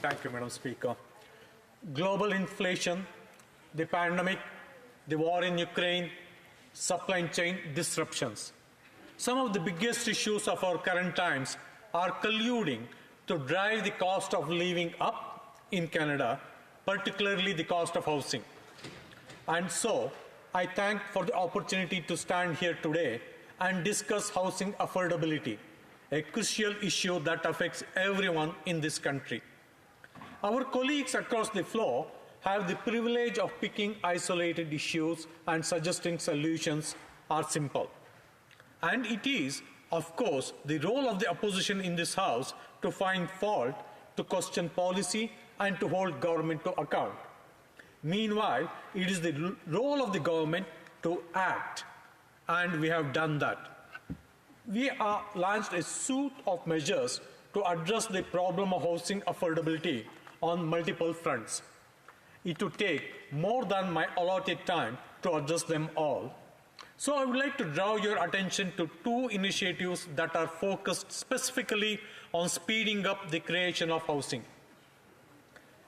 Thank you, Madam Speaker. Global inflation, the pandemic, the war in Ukraine, supply chain disruptions. Some of the biggest issues of our current times are colluding to drive the cost of living up in Canada, particularly the cost of housing. And so, I thank for the opportunity to stand here today and discuss housing affordability, a crucial issue that affects everyone in this country. Our colleagues across the floor have the privilege of picking isolated issues and suggesting solutions are simple. And it is, of course, the role of the opposition in this House to find fault, to question policy, and to hold government to account. Meanwhile, it is the role of the government to act, and we have done that. We have launched a suite of measures to address the problem of housing affordability on multiple fronts. It would take more than my allotted time to address them all. So I would like to draw your attention to two initiatives that are focused specifically on speeding up the creation of housing.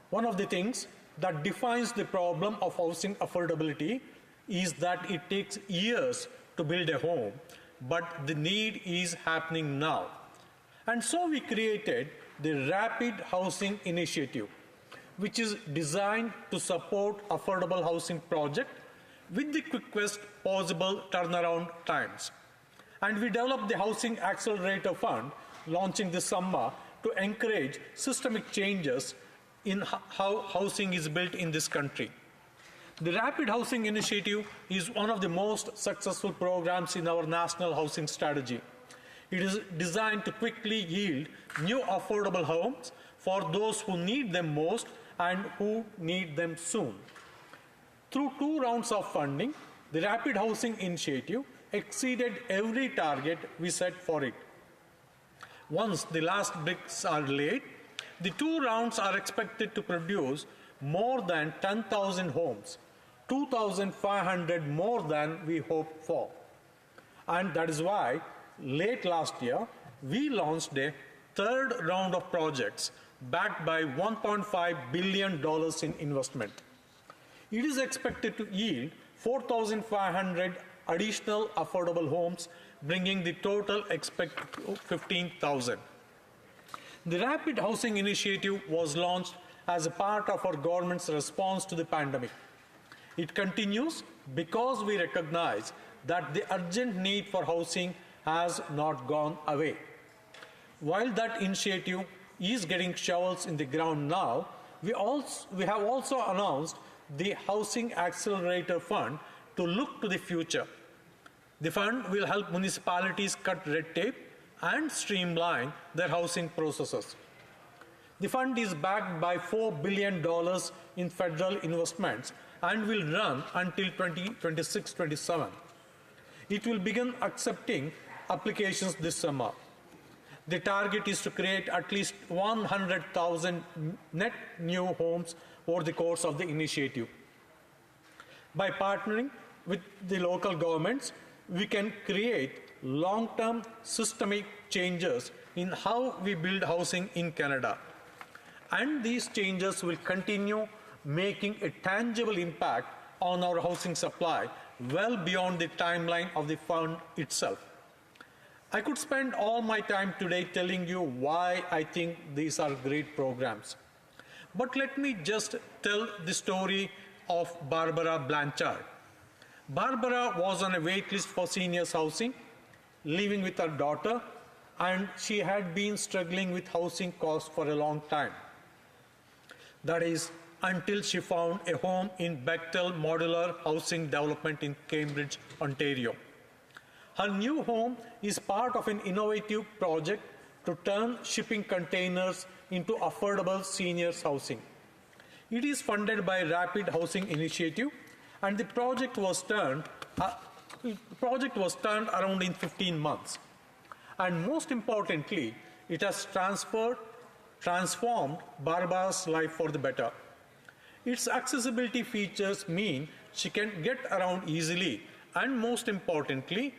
One of the things that defines the problem of housing affordability is that it takes years to build a home, but the need is happening now. And so we created the Rapid Housing Initiative, which is designed to support affordable housing projects with the quickest possible turnaround times. And we developed the Housing Accelerator Fund, launching this summer to encourage systemic changes in how housing is built in this country. The Rapid Housing Initiative is one of the most successful programs in our national housing strategy. It is designed to quickly yield new affordable homes for those who need them most and who need them soon. Through 2 rounds of funding, the Rapid Housing Initiative exceeded every target we set for it. Once the last bricks are laid, the 2 rounds are expected to produce more than 10,000 homes, 2,500 more than we hoped for. And that is why, late last year, we launched a 3rd round of projects backed by $1.5 billion in investment. It is expected to yield 4,500 additional affordable homes, bringing the total expected to 15,000. The Rapid Housing Initiative was launched as a part of our government's response to the pandemic. It continues because we recognize that the urgent need for housing has not gone away. While that initiative is getting shovels in the ground now, we have also announced the Housing Accelerator Fund to look to the future. The fund will help municipalities cut red tape and streamline their housing processes. The fund is backed by $4 billion in federal investments and will run until 2026-27. It will begin accepting applications this summer. The target is to create at least 100,000 net new homes over the course of the initiative. By partnering with the local governments, we can create long-term systemic changes in how we build housing in Canada. And these changes will continue making a tangible impact on our housing supply well beyond the timeline of the fund itself. I could spend all my time today telling you why I think these are great programs. But let me just tell the story of Barbara Blanchard. Barbara was on a wait list for seniors housing, living with her daughter, and she had been struggling with housing costs for a long time. That is, until she found a home in Bechtel Modular Housing Development in Cambridge, Ontario. Her new home is part of an innovative project to turn shipping containers into affordable seniors housing. It is funded by Rapid Housing Initiative, and the project was turned around in 15 months. And most importantly, it has transformed Barbara's life for the better. Its accessibility features mean she can get around easily, and most importantly,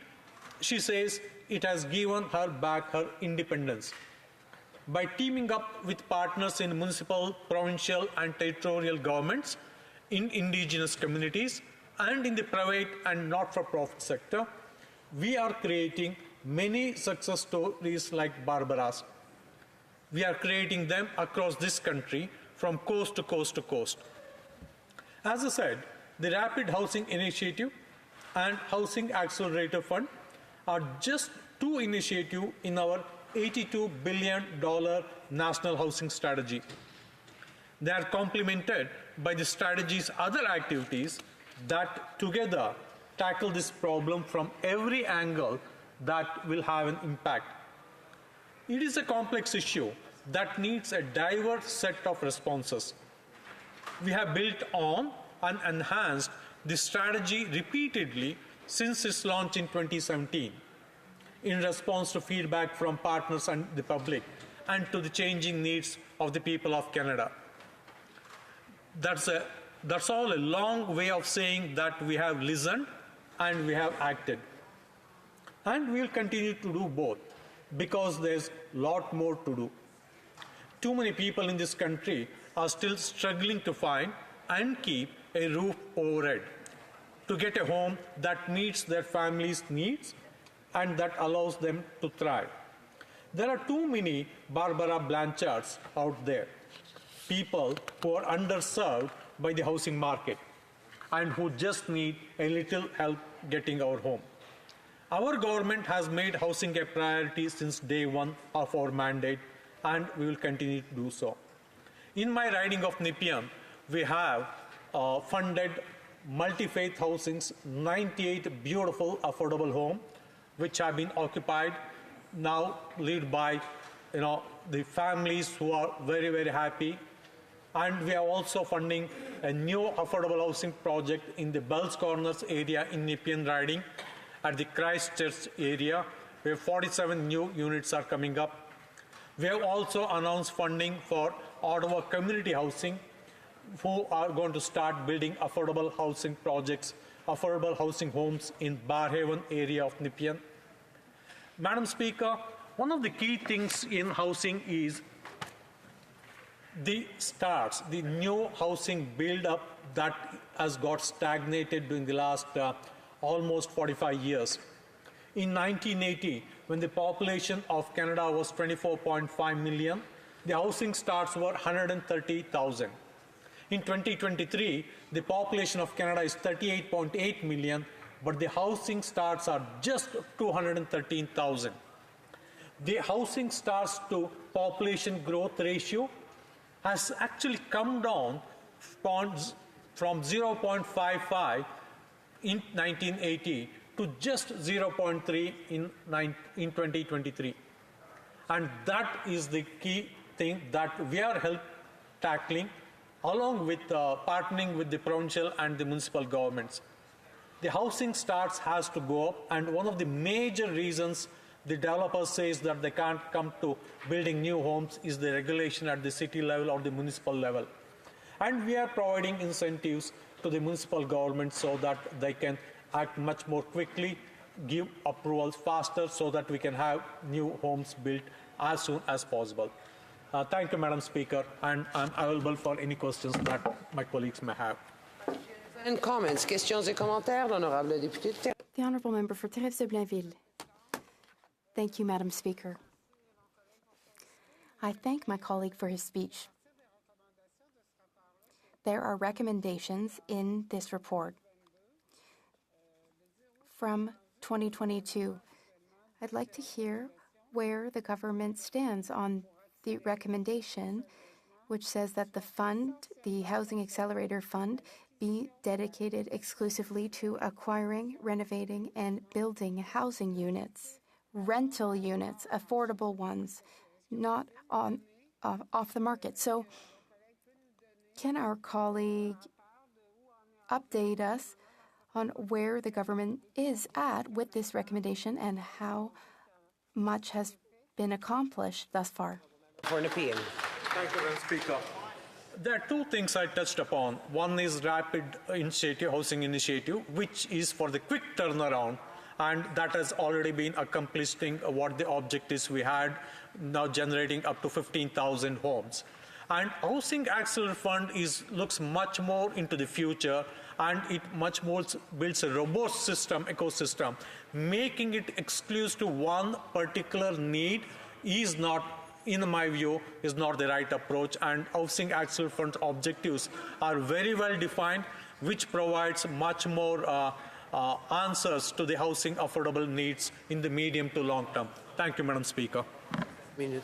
she says it has given her back her independence. by teaming up with partners in municipal, provincial, and territorial governments, in indigenous communities, and in the private and not-for-profit sector, we are creating many success stories like Barbara's. We are creating them across this country from coast to coast to coast. As I said, the Rapid Housing Initiative and Housing Accelerator Fund are just two initiatives in our $82 billion national housing strategy. They are complemented by the strategy's other activities that together tackle this problem from every angle that will have an impact. It is a complex issue that needs a diverse set of responses. We have built on and enhanced this strategy repeatedly since its launch in 2017 in response to feedback from partners and the public and to the changing needs of the people of Canada. That's all a long way of saying that we have listened and we have acted. And we'll continue to do both because there's a lot more to do. Too many people in this country are still struggling to find and keep a roof overhead, to get a home that meets their family's needs and that allows them to thrive. There are too many Barbara Blanchards out there, people who are underserved by the housing market and who just need a little help getting our home. Our government has made housing a priority since day one of our mandate, and we will continue to do so. In my riding of Nepean, we have funded multi-faith housings, 98 beautiful affordable homes, which have been occupied, now lived by the families who are very, very happy. And we are also funding a new affordable housing project in the Bells Corners area in Nepean riding at the Christchurch area, where 47 new units are coming up. We have also announced funding for Ottawa Community Housing, who are going to start building affordable housing projects, affordable housing homes in Barhaven area of Nepean. Madam Speaker, one of the key things in housing is the new housing build-up that has got stagnated during the last almost 45 years. In 1980, when the population of Canada was 24.5 million, the housing starts were 130,000. In 2023, the population of Canada is 38.8 million, but the housing starts are just 213,000. The housing starts to population growth ratio has actually come down from 0.55 in 1980 to just 0.3 in 2023. And that is the key thing that we are tackling along with partnering with the provincial and the municipal governments. The housing starts has to go up, and one of the major reasons the developer says that they can't come to building new homes is the regulation at the city level or the municipal level. And we are providing incentives to the municipal government so that they can act much more quickly, give approvals faster so that we can have new homes built as soon as possible. Thank you, Madam Speaker, and I'm available for any questions that my colleagues may have. And comments, questions et commentaires, l'honorable député. The Honourable Member for Thérèse-Blainville. Thank you, Madam Speaker. I thank my colleague for his speech. There are recommendations in this report from 2022. I'd like to hear where the government stands on the recommendation which says that the fund, the Housing Accelerator Fund, be dedicated exclusively to acquiring, renovating, and building housing units, rental units, affordable ones, not off the market. So can our colleague update us on where the government is at with this recommendation and how much has been accomplished thus far? For Nepean. Thank you, Madam Speaker. There are two things I touched upon. One is Rapid Housing Initiative, which is for the quick turnaround and that has already been accomplishing what the objectives we had, now generating up to 15,000 homes. And Housing Accelerator Fund looks much more into the future, and it much more builds a robust ecosystem. Making it exclusive to one particular need is not, in my view, is not the right approach. And Housing Accelerator Fund's objectives are very well defined, which provides much more answers to the housing affordable needs in the medium to long term. Thank you, Madam Speaker. Minute.